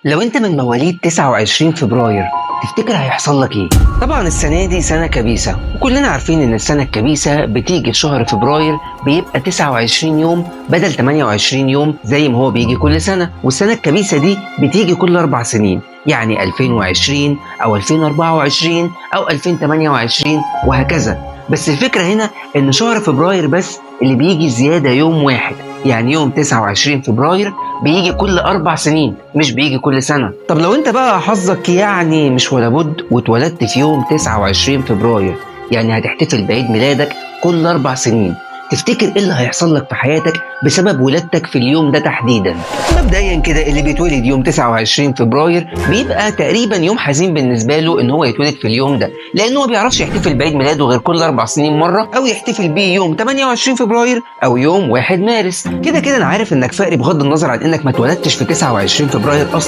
لو انت من مواليد 29 فبراير تفتكر هيحصل لك ايه؟ طبعا السنة دي سنة كبيسة، وكلنا عارفين ان السنة الكبيسة بتيجي في شهر فبراير، بيبقى 29 يوم بدل 28 يوم زي ما هو بيجي كل سنة. والسنة الكبيسة دي بتيجي كل 4 سنين، يعني 2020 او 2024 او 2028 وهكذا. بس الفكرة هنا ان شهر فبراير بس اللي بيجي زيادة يوم واحد، يعني يوم 29 فبراير بيجي كل 4 سنين مش بيجي كل سنة. طب لو انت بقى حظك يعني مش ولا بد واتولدت في يوم 29 فبراير، يعني هتحتفل بعيد ميلادك كل 4 سنين، تفتكر ايه اللي هيحصل لك في حياتك بسبب ولادتك في اليوم ده تحديدا؟ مبدئيا كده اللي بيتولد يوم 29 فبراير بيبقى تقريبا يوم حزين بالنسبه له ان هو يتولد في اليوم ده، لانه ما بيعرفش يحتفل بعيد ميلاده غير كل 4 سنين مره، او يحتفل بيه يوم 28 فبراير او يوم 1 مارس. كده كده انا عارف انك فقري بغض النظر عن انك ما اتولدتش في 29 فبراير اصلا.